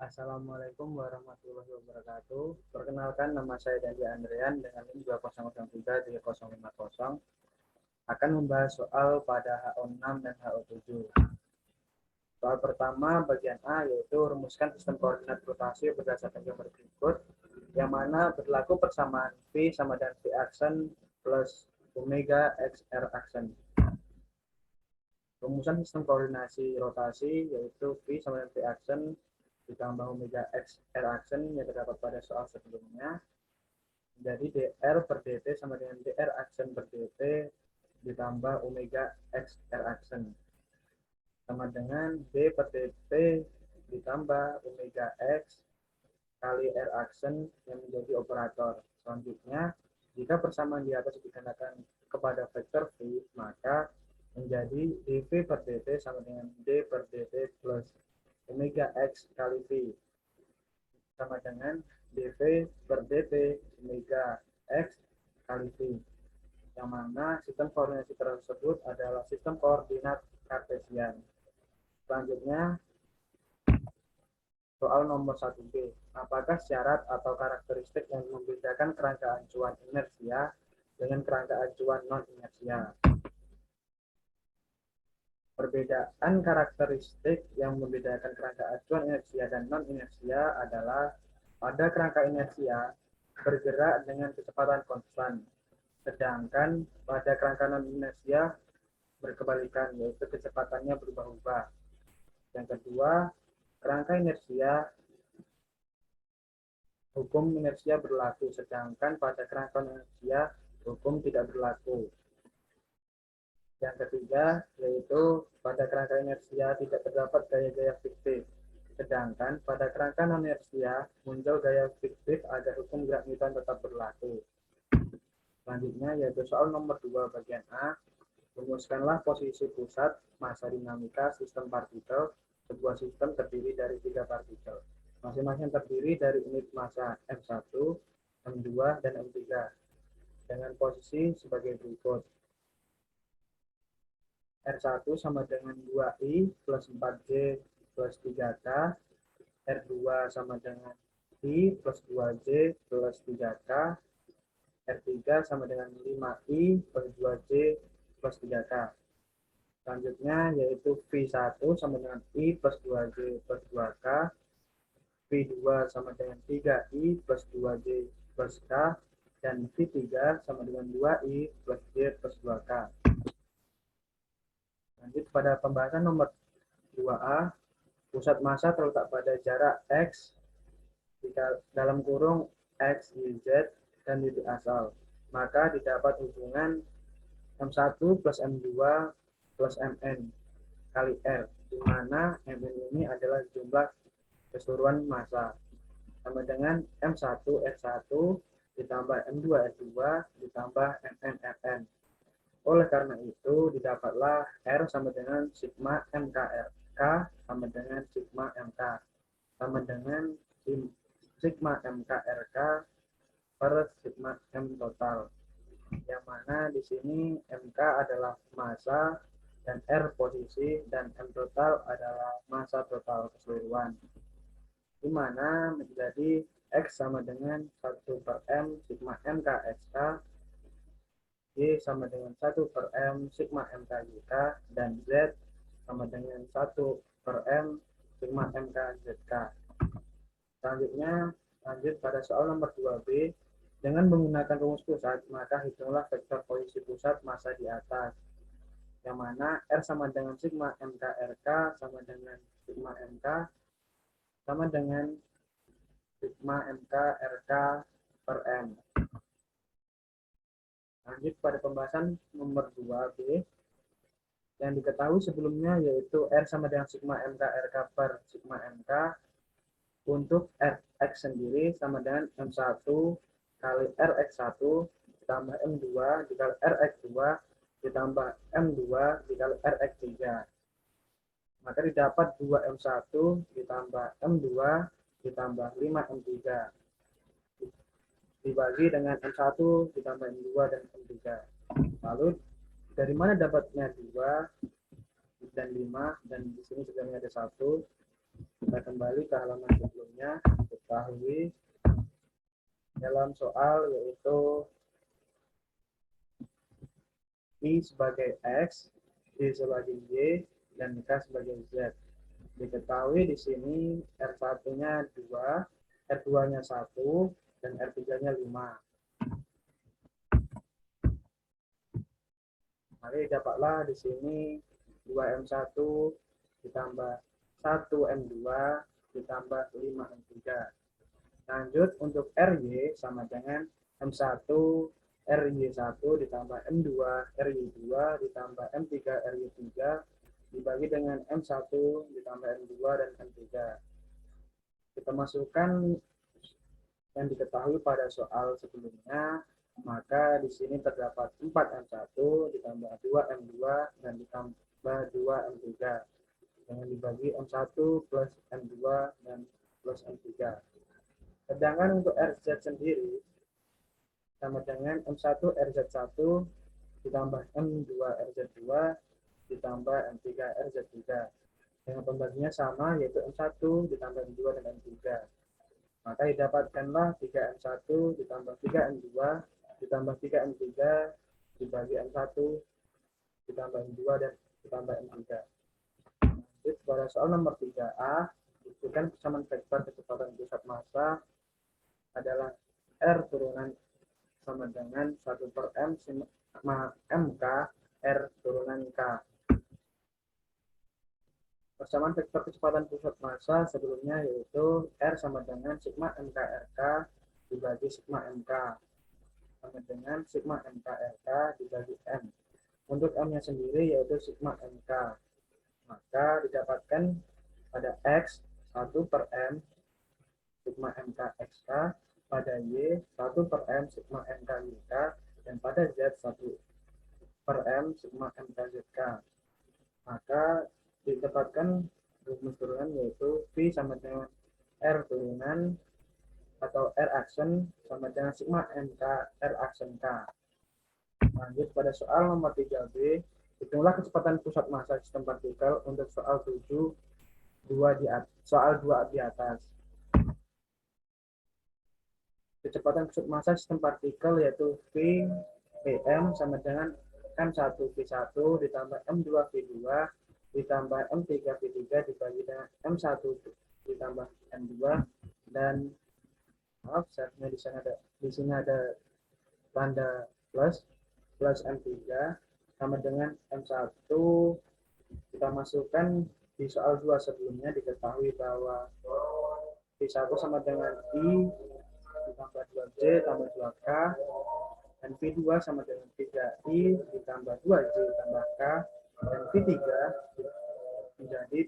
Assalamualaikum warahmatullahi wabarakatuh. Perkenalkan, nama saya Dandi Andrean dengan NIM 20033050 akan membahas soal pada HO6 dan HO7. Soal pertama bagian A yaitu rumuskan sistem koordinat rotasi berdasarkan gambar berikut yang mana berlaku persamaan V sama dengan V aksen plus omega x r aksen. Rumusan sistem koordinasi rotasi yaitu V sama dengan V aksen ditambah omega x r aksen yang terdapat pada soal sebelumnya. Jadi dr per dt sama dengan dr aksen per dt ditambah omega x r aksen sama dengan d per dt ditambah omega x kali r aksen yang menjadi operator. Selanjutnya, jika persamaan di atas dikenakan kepada vektor v, maka menjadi dv per dt sama dengan d per dt plus omega x kali v sama dengan dv per dt omega x kali v, yang mana sistem koordinasi tersebut adalah sistem koordinat kartesian. Selanjutnya, soal nomor 1b, apakah syarat atau karakteristik yang membedakan kerangka acuan inersia dengan kerangka acuan non-inersia? Perbedaan karakteristik yang membedakan kerangka acuan inersia dan non-inersia adalah pada kerangka inersia bergerak dengan kecepatan konstan, sedangkan pada kerangka non-inersia berkebalikan, yaitu kecepatannya berubah-ubah. Yang kedua, kerangka inersia, hukum inersia berlaku, sedangkan pada kerangka inersia hukum tidak berlaku. Yang ketiga, yaitu pada kerangka inersia tidak terdapat gaya-gaya fiktif, sedangkan pada kerangka non-inersia muncul gaya fiktif agar hukum gerak Newton tetap berlaku. Selanjutnya, yaitu soal nomor 2 bagian A, rumuskanlah posisi pusat massa dinamika sistem partikel. Sebuah sistem terdiri dari 3 partikel, masing-masing terdiri dari unit massa M1, M2, dan M3 dengan posisi sebagai berikut. R1 sama dengan 2I plus 4J plus 3K, R2 sama dengan I plus 2J plus 3K, R3 sama dengan 5I plus 2J plus 3K. Selanjutnya yaitu V1 sama dengan I plus 2J plus 2K, V2 sama dengan 3I plus 2J plus K, dan V3 sama dengan 2I plus J plus 2K. Lanjut pada pembahasan nomor 2A, pusat massa terletak pada jarak X dalam kurung X, Y, Z, dan titik asal. Maka didapat hubungan M1 plus M2 plus Mn kali R, di mana Mn ini adalah jumlah keseluruhan massa, sama dengan M1 R1 ditambah M2 R2 ditambah Mn Rn. Oleh karena itu, didapatlah R sama dengan sigma MKRK sama dengan sigma MK sama dengan sigma MKRK per sigma M total. Yang mana di sini MK adalah massa dan R posisi dan M total adalah massa total keseluruhan. Di mana menjadi X sama dengan 1 per M sigma MKSK, Y sama dengan 1 per M sigma MKYK, dan Z sama dengan 1 per M sigma MKZK. Selanjutnya, lanjut pada soal nomor 2B. Dengan menggunakan rumus pusat, maka hitunglah vektor posisi pusat massa di atas, yang mana R sama dengan sigma MKRK sama dengan sigma MK sama dengan sigma MKRK per M. Lanjut pada pembahasan nomor 2B. Yang diketahui sebelumnya yaitu R sama dengan sigma MKRK per sigma MK untuk Rx sendiri sama dengan M1 kali Rx1 ditambah M2 dikali Rx2 ditambah M2 dikali Rx3. Maka didapat 2M1 ditambah M2 ditambah 5M3 dibagi dengan M1 ditambah M2 dan M3. Lalu dari mana dapatnya 2 dan 5, dan di sini sebenarnya ada 1. Kita kembali ke halaman sebelumnya. Ketahui dalam soal yaitu I sebagai X, Y sebagai Y, dan K sebagai Z. Diketahui di sini R1-nya 2, R2-nya 1, dan R3-nya 5. Mari dapatlah di sini 2M1 ditambah 1M2 ditambah 5M3. Lanjut untuk RY sama dengan M1 RY1 ditambah M2 RY2 ditambah M3 RY3 dibagi dengan M1 ditambah M2 dan M3. Kita masukkan yang diketahui pada soal sebelumnya, maka di sini terdapat 4M1 ditambah 2M2 dan ditambah 2M3 dengan dibagi M1 plus M2 dan plus M3. Sedangkan untuk RZ sendiri sama dengan M1 RZ1 ditambah M2 RZ2 ditambah M3 RZ3. Dengan pembaginya sama, yaitu M1 ditambah M2 dan M3. Maka didapatkanlah 3M1 ditambah 3M2 ditambah 3M3 dibagi M1 ditambah M2 dan ditambah M3. Lanjut pada soal nomor 3A, buktikan persamaan vektor kecepatan pusat massa adalah R turunan sama dengan 1 per M sigma MK R turunan K. Persamaan vektor kecepatan pusat massa sebelumnya yaitu R sama dengan sigma MK RK dibagi sigma MK sama dengan sigma MK RK dibagi M. Untuk M-nya sendiri yaitu sigma MK. Maka didapatkan pada X 1 per M sigma MK XK, pada Y 1 per M sigma MK YK, dan pada Z 1 per M sigma MK ZK. Maka didapatkan rumus turunan yaitu V sama dengan R turunan atau R aksen sama dengan sigma MK R aksen K. Lanjut pada soal nomor 3B, hitunglah kecepatan pusat massa sistem partikel untuk soal 7 soal 2 di atas. Kecepatan pusat massa sistem partikel yaitu V Pm sama dengan M1 V1 ditambah M2 V2 ditambah M3 V3 dibagi dengan M1 ditambah M2 dan maaf setnya di sini ada tanda plus M3 sama dengan M1. Kita masukkan di soal 2 sebelumnya diketahui bahwa V1 sama dengan I ditambah 2J tambah 2K dan V2 sama dengan 3I ditambah 2J tambah K dan V3 menjadi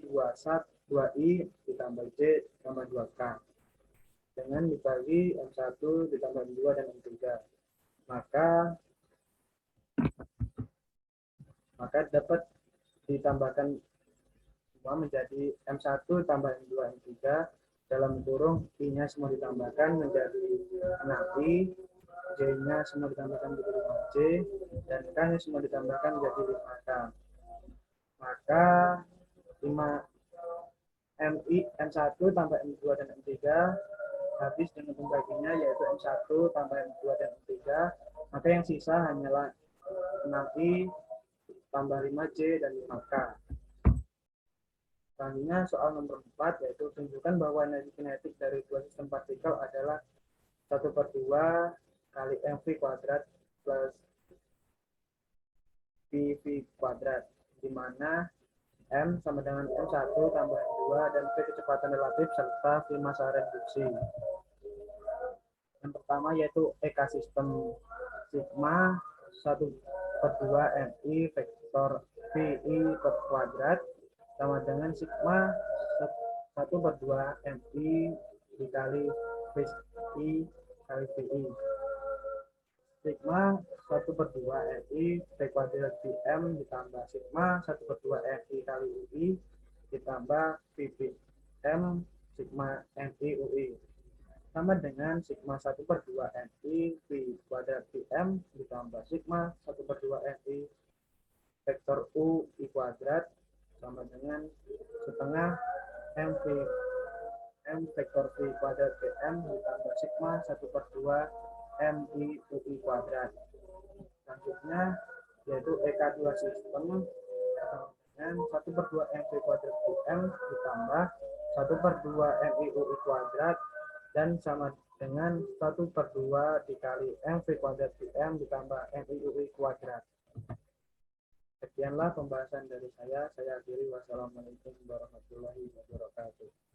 2I ditambah J tambah 2K dengan dibagi M1 ditambah M2 dan M3. Maka dapat ditambahkan semua menjadi M1 tambah M2 M3 dalam kurung I-nya semua ditambahkan menjadi 6I, J-nya semua ditambahkan menjadi 5J, dan K-nya semua ditambahkan menjadi 5K. Maka 5MI, M1 tambah M2 dan M3 habis dengan pembaginya yaitu M1 tambah M2 dan M3, maka yang sisa hanyalah 6I tambah 5J dan 5K. Selanjutnya soal nomor 4 yaitu tunjukkan bahwa energi kinetik dari dua sistem partikel adalah 1 per 2 kali mv kuadrat plus pv kuadrat, di mana M sama dengan M1 tambah M2 dan V kecepatan relatif serta V massa reduksi. Yang pertama yaitu EK sistem sigma 1 per 2 MI vektor VI per kuadrat sama dengan sigma 1 per 2 MI dikali VI kali VI. Sigma 1 per 2 MI V kuadrat VM ditambah sigma 1 per 2 MI kali UI ditambah VBM sigma MI UI sama dengan sigma 1 per 2 MI V kuadrat VM ditambah sigma 1 per 2 MI vektor UI kuadrat sama dengan setengah MV M vektor V kuadrat DM ditambah sigma 1/2 MI UI kuadrat. Selanjutnya yaitu EK2 sistem dengan 1/2 MV kuadrat DM ditambah 1/2 MI UI kuadrat dan sama dengan 1/2 dikali MV kuadrat DM ditambah MI UI kuadrat. Sekianlah pembahasan dari saya. Saya akhiri. Wassalamualaikum warahmatullahi wabarakatuh.